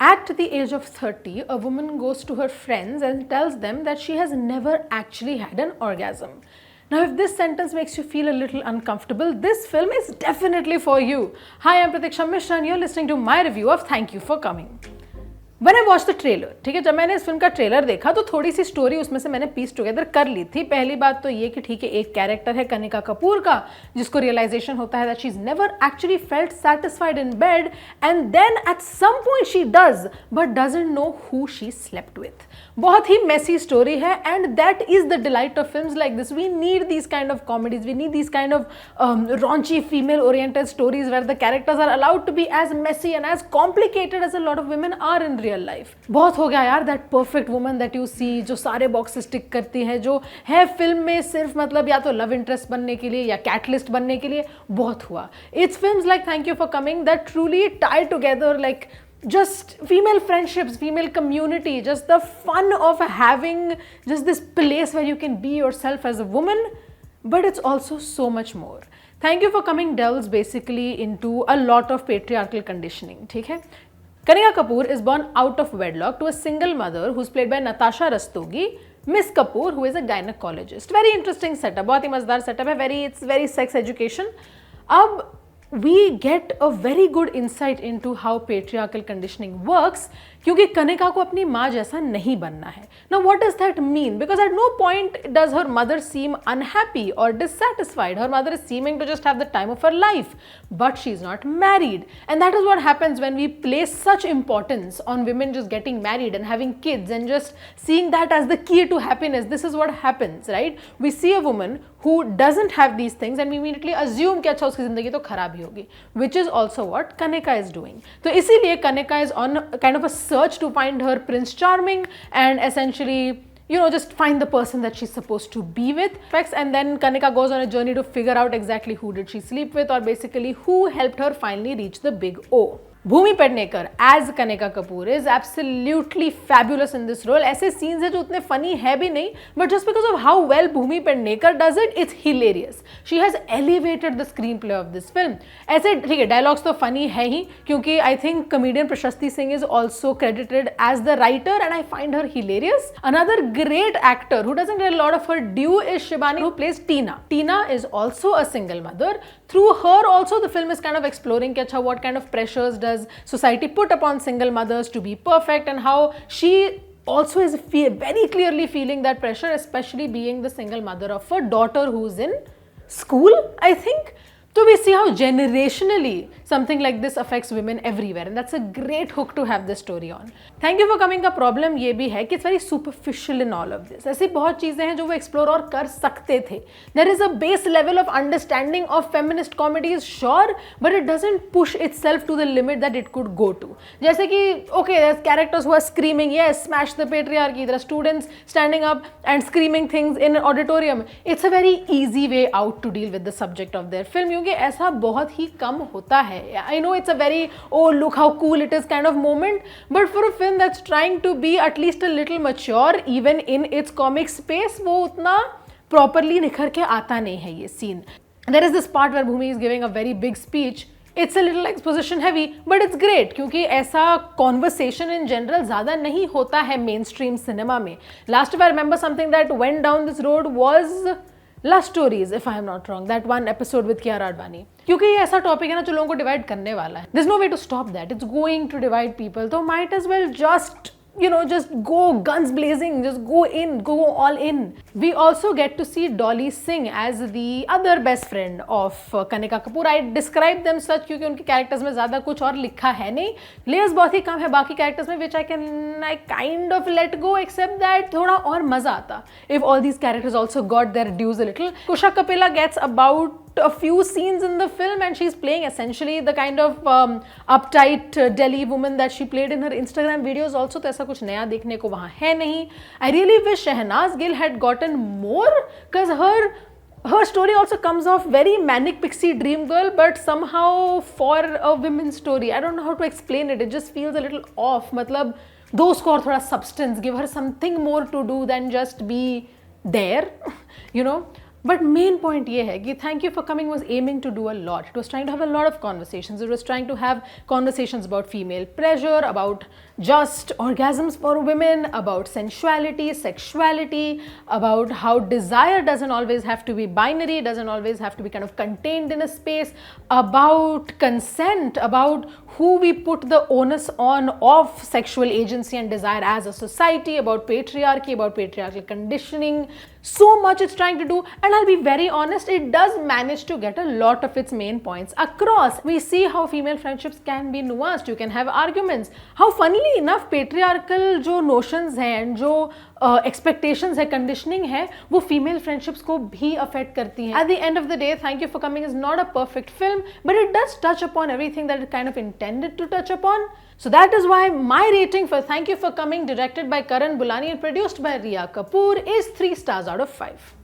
At the age of 30, a woman goes to her friends and tells them that she has never actually had an orgasm. Now, if this sentence makes you feel a little uncomfortable, this film is definitely for you. Hi, I'm Pratiksha Mishra and you're listening to my review of Thank You for Coming. When I watched the trailer, ठीक है, जब मैंने इस film का trailer देखा तो थोड़ी सी story उसमें से मैंने पीस टुगेदर कर ली थी. पहली बात तो ये कि ठीक है, एक कैरेक्टर है कनिका कपूर का जिसको रियलाइजेशन होता है that she is never actually felt satisfied in bed and then at some point she does but doesn't know who she slept with. बहुत ही मेसी स्टोरी है and that is the delight of films like this. We need these kind of comedies, we need these kind of raunchy female oriented stories where the characters are allowed to be as messy and as complicated as a lot of women are in real life. बहुत हो गया यार that perfect woman that you see जो सारे boxes टिक करती है, जो है फिल्म में सिर्फ मतलब या तो लव इंटरेस्ट बनने के लिए या कैटलिस्ट बनने के लिए. बहुत हुआ. It's films like thank you for coming that truly tie together like just female friendships, female community, just the fun of having just this place where you can be yourself as a woman, but it's also so much more. Thank You for Coming delves basically into a lot of patriarchal conditioning. ठीक है, Kanika Kapoor is born out of wedlock to a single mother who's played by Natasha Rastogi. Miss Kapoor, who is a gynecologist. Very interesting setup, बहुत ही मजेदार setup है. It's very sex education. अब we get a very good insight into how patriarchal conditioning works क्योंकि कनिका को अपनी माँ जैसा नहीं बनना है. Now what does that mean? Because at no point does her mother seem unhappy or dissatisfied. Her mother is seeming to just have the time of her life, but she's not married. And that is what happens when we place such importance on women just getting married and having kids and just seeing that as the key to happiness. This is what happens, right? We see a woman who doesn't have these things and we immediately assume कि अच्छा उसकी ज़िंदगी तो खराब ही होगी, which is also what Kanika is doing. तो इसीलिए Kanika is on kind of a search to find her Prince Charming and essentially, you know, just find the person that she's supposed to be with. And then Kanika goes on a journey to figure out exactly who did she sleep with or basically who helped her finally reach the big O. Bhumi Pednekar as Kanika Kapoor is absolutely fabulous in this role. ऐसे scenes हैं जो उतने funny है भी नहीं, but just because of how well Bhumi Pednekar does it, it's hilarious. She has elevated the screenplay of this film. ऐसे ठीक है, dialogues तो funny है ही क्योंकि I think comedian Prashasti Singh is also credited as the writer and I find her hilarious. Another great actor who doesn't get a lot of her due is Shibani, who plays Tina. Tina is also a single mother. Through her also the film is kind of exploring कि अच्छा what kind of pressures does society put upon single mothers to be perfect and how she also is very clearly feeling that pressure, especially being the single mother of a daughter who's in school, I think. So we see how generationally something like this affects women everywhere and that's a great hook to have this story on. Thank You for Coming का problem ये भी है कि it's very superficial in all of this. ऐसी बहुत चीज़ें हैं जो वो explore और कर सकते थे. There is a base level of understanding of feminist comedies, sure, but it doesn't push itself to the limit that it could go to. जैसे कि okay, there's characters who are screaming, yes, smash the patriarchy. There are students standing up and screaming things in an auditorium. It's a very easy way out to deal with the subject of their film. क्योंकि ऐसा बहुत ही कम होता है. I know it's a very oh look how cool it is kind of moment, but for a film that's trying to be at least a little mature even in its comic space, वो उतना properly निखर के आता नहीं है ये scene. There is this part where Bhumi is giving a very big speech. It's a little exposition heavy, but it's great क्योंकि ऐसा conversation in general ज़्यादा नहीं होता है mainstream cinema में. Last if I remember something that went down this road was Love Stories, if I am not wrong, that one episode with Kiara Advani. क्योंकि ये ऐसा टॉपिक है ना जो लोगों को डिवाइड करने वाला है. There's no way to stop that. It's going to divide people. तो might as well just just go guns blazing, just go all in. We also get to see Dolly Singh as the other best friend of Kanika Kapoor. I describe them such क्योंकि उनके characters में ज़्यादा कुछ और लिखा है नहीं. Layers बहुत ही कम है बाकी characters में, which I kind of let go, except that थोड़ा और मज़ा आता if all these characters also got their dues a little. Kusha Kapila gets about a few scenes in the film and she's playing essentially the kind of uptight Delhi woman that she played in her Instagram videos also. तो ऐसा कुछ नया देखने को वहाँ है नहीं. I really wish Shehnaz Gill had gotten more because her story also comes off very manic pixie dream girl, but somehow for a women's story, I don't know how to explain it. It just feels a little off. मतलब दो उसको और थोड़ा substance, give her something more to do than just be there, But main point ये है कि Thank You for Coming was aiming to do a lot. It was trying to have a lot of conversations. It was trying to have conversations about female pressure, about just orgasms for women, about sensuality, sexuality, about how desire doesn't always have to be binary, doesn't always have to be kind of contained in a space, about consent, about who we put the onus on of sexual agency and desire as a society, about patriarchy, about patriarchal conditioning. So much it's trying to do, and I'll be very honest, it does manage to get a lot of its main points across. We see how female friendships can be nuanced, you can have arguments, how funnily enough patriarchal जो notions हैं and जो expectations है, conditioning है, वो female friendships को भी affect करती हैं. At the end of the day, Thank You for Coming is not a perfect film, but it does touch upon everything that it kind of intended to touch upon. So that is why my rating for Thank You for Coming, directed by Karan Bulani and produced by Riya Kapoor, is 3 stars out of 5.